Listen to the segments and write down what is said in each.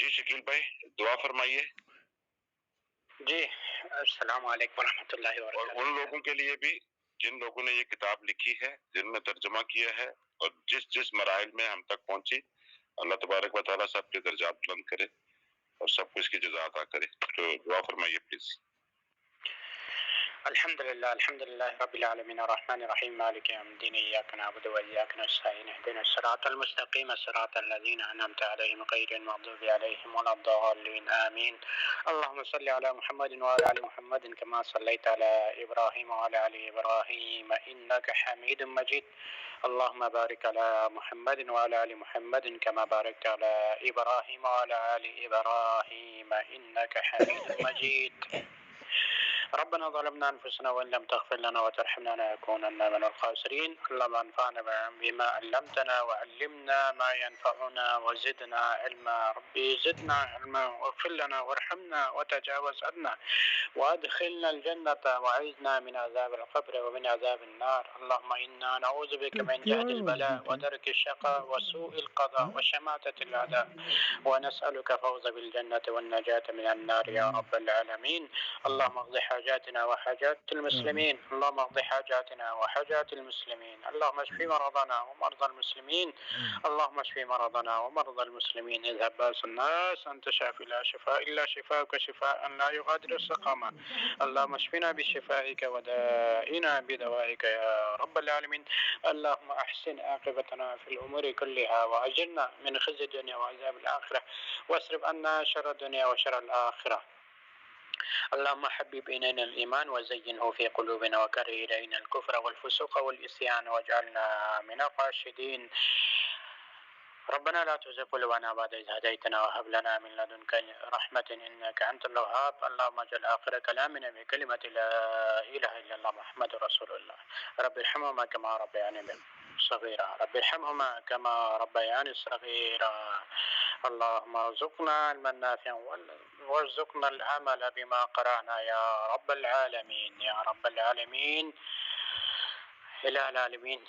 جی شکیل بھائی دعا فرمائیے. جی السلام علیکم ورحمۃ اللہ اور وبرکاتہ. ان لوگوں کے لیے بھی جن لوگوں نے یہ کتاب لکھی ہے، جن میں ترجمہ کیا ہے، اور جس مراحل میں ہم تک پہنچی، اللہ تبارک و تعالیٰ سب کے درجات بلند کرے اور سب کو اس کی جزا عطا کرے. تو دعا فرمائیے پلیز. الحمد للہ رب العالمین الرحمن الرحیم مالک یوم الدین ایاک نعبد و ایاک نستعین اهدنا الصراط المستقیم صراط الذین انعمت علیہم غیر المغضوب علیہم ولا الضالین آمین. اللهم صل علی محمد وعلى ال محمد كما صليت على ابراہیم وعلى ال ابراہیم انك حمید مجید. اللهم بارک علی محمد وعلى ال محمد كما بارکت علی ابراہیم وعلى ال ابراہیم انك حمید مجید. ربنا ظلمنا انفسنا وان لم تغفر لنا وترحمنا لنكونن من الخاسرين. اللهم انفعنا بما علمتنا وعلمنا ما ينفعنا وزدنا علما. ربي زدنا علما واغفر لنا وارحمنا وتجاوز عنا وادخلنا الجنة وعيذنا من عذاب القبر ومن عذاب النار. اللهم إنا نعوذ بك من جهد البلاء ودرك الشقاء وسوء القضاء وشماتة الأعداء ونسألك فوز بالجنة والنجاة من النار يا رب العالمين. اللهم اقض حاجاتنا وحاجات المسلمين. اللهم اقض حاجاتنا وحاجات المسلمين. اللهم اشف مرضنا ومرضى المسلمين. اللهم اشف مرضنا ومرضى المسلمين. اذهب باس الناس أنت شافي لا شفاء إلا شفاءك شفاء لا يغادر سقما. اللهم اشفنا بشفائك ودائنا بدوائك يا رب العالمين. اللهم احسن عاقبتنا في الأمور كلها وأجرنا من خزي الدنيا وعذاب الآخرة واصرف عنا شر الدنيا وشر الآخرة. اللهم حبب إلينا الإيمان وزينه في قلوبنا وكره إلينا الكفر والفسوق والعصيان واجعلنا من الراشدين. ربنا لا تزغ قلوبنا بعد إذ هديتنا وهب لنا من لدنك رحمة إنك أنت الوهاب. اللهم اجعل آخر كلامنا بكلمة لا إله إلا الله محمد رسول الله. رب ارحمهما كما ربياني صغيرا. رب ارحمهما كما ربياني صغيرا. اللهم ارزقنا علما نافعا وارزقنا العمل بما قرأنا يا رب العالمين يا رب العالمين. الہ العالمین،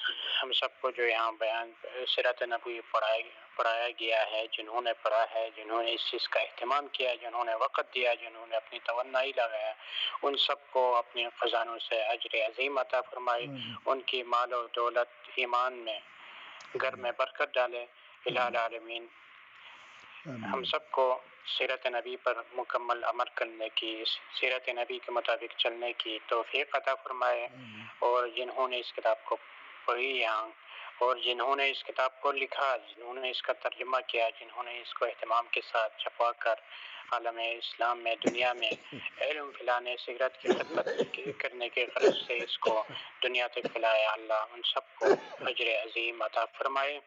ہم سب کو جو یہاں بیان سیرت نبوی پڑھایا گیا ہے، جنہوں نے پڑھا ہے، جنہوں نے اس چیز کا اہتمام کیا، جنہوں نے وقت دیا، جنہوں نے اپنی توانائی لگایا، ان سب کو اپنے خزانوں سے اجر عظیم عطا فرمائے. ان کی مال و دولت ایمان میں گھر میں برکت ڈالے. الہ العالمین ہم سب کو سیرت نبی پر مکمل عمل کرنے کی، سیرت نبی کے مطابق چلنے کی توفیق عطا فرمائے. اور جنہوں نے اس کتاب کو پڑھی یہاں، اور جنہوں نے اس کتاب کو لکھا، جنہوں نے اس کا ترجمہ کیا، جنہوں نے اس کو اہتمام کے ساتھ چھپا کر عالم اسلام میں، دنیا میں علم پھیلانے، سیرت کی خدمت کرنے کے غرض سے اس کو دنیا تک پھیلایا، اللہ ان سب کو اجر عظیم عطا فرمائے.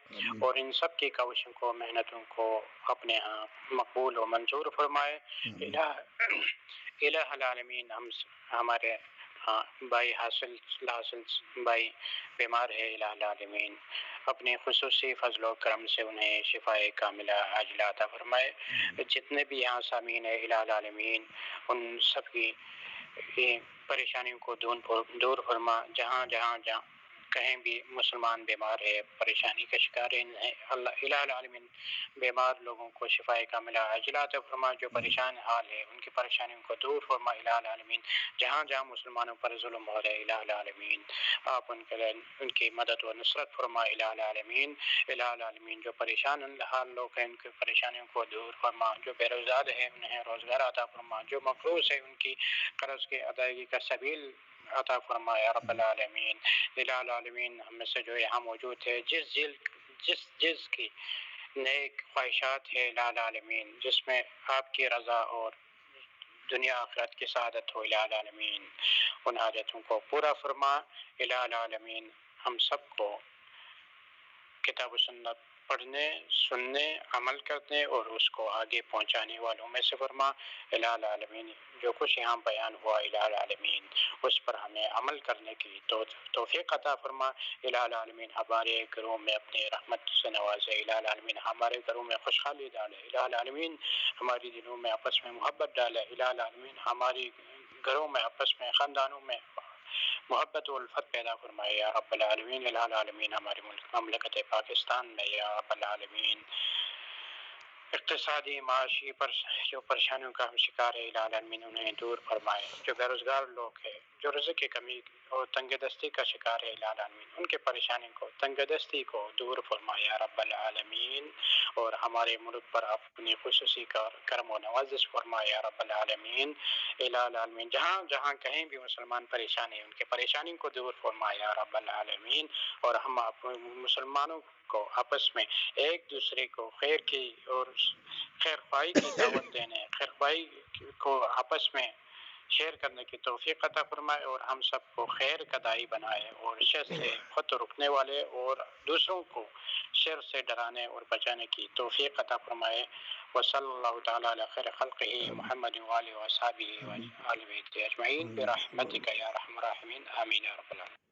اور ان سب کی کوششوں کو، محنتوں کو اپنے ہاں مقبول و منظور فرمائے. الہ العالمین ہمارے بھائی حاصل بھائی بیمار ہے، الہ العالمین اپنے خصوصی فضل و کرم سے انہیں شفاء کاملہ عاجلہ عطا فرمائے. جتنے بھی یہاں سامعین ہیں الہ العالمین ان سب کی پریشانیوں کو دور فرما. جہاں کہیں بھی مسلمان بیمار ہے، پریشانی کا شکار ہے، اللہ الہ العالمین بیمار لوگوں کو شفاء کاملہ عاجلہ عطا فرما. جو پریشان حال ہے ان کی پریشانیوں کو دور فرما الہ العالمین. جہاں مسلمانوں پر ظلم ہو رہے الہ العالمین آپ ان کی مدد و نصرت فرما الہ العالمین. الہ العالمین جو پریشان حال لوگ ہیں ان کی پریشانیوں کو دور فرما. جو بے روزگار ہے انہیں روزگار عطا فرما. جو مقروض ہے ان کی قرض کی ادائیگی کا سبیل عطا فرما یا رب العالمین. الہ العالمین ہم میں سے جو یہاں موجود ہے جس کی نیک خواہشات ہے الہ العالمین، جس میں آپ کی رضا اور دنیا آخرت کی سعادت ہو الہ العالمین، ان حاجتوں کو پورا فرما. الہ العالمین ہم سب کو کتاب و سنت پڑھنے، سننے، عمل کرنے اور اس کو آگے پہنچانے والوں میں سے فرما. الہ العالمین جو کچھ یہاں بیان ہوا الہ العالمین اس پر ہمیں عمل کرنے کی توفیق عطا فرما. الہ العالمین ہمارے گھروں میں اپنے رحمت سے نوازے. الہ العالمین ہمارے گھروں میں خوشحالی ڈالے. الہ العالمین ہماری دلوں میں آپس میں محبت ڈالے. الہ العالمین ہماری گھروں میں آپس میں، خاندانوں میں محبت و الفت پیدا فرمائے یا رب العالمین. الہ العالمین ہماری مملکت پاکستان میں یا رب العالمین اقتصادی معاشی پر جو پریشانیوں کا ہم شکار ہے الہ العالمین انہیں دور فرمائے. جو بے روزگار لوگ ہیں، جو رزق کی کمی اور تنگ دستی کا شکار ہے الہ العالمین، ان کے پریشانی کو، تنگ دستی کو دور فرمائے یا رب العالمین. اور ہمارے ملک پر اپنی خصوصی کرم و نوازش فرمائے یا رب العالمین. الہ العالمین جہاں جہاں کہیں بھی مسلمان پریشان ہیں، ان کے پریشانی کو دور فرمائے یا رب العالمین. اور ہم اپنے مسلمانوں کو آپس میں ایک دوسرے کو خیر کی اور خیر خواہی کی دعوت دینے، خیر خواہی کو آپس میں شیئر کرنے کی توفیق عطا فرمائے، اور ہم سب کو خیر کا داعی بنائے، اور شر سے خود رکنے والے اور دوسروں کو شر سے ڈرانے اور بچانے کی توفیق عطا فرمائے. وصلی اللہ تعالی علی خیر خلقہ محمد وآلہ وصحبہ وآل بیتہ اجمعین برحمتک یا ارحم الراحمین آمین یا رب العالمین.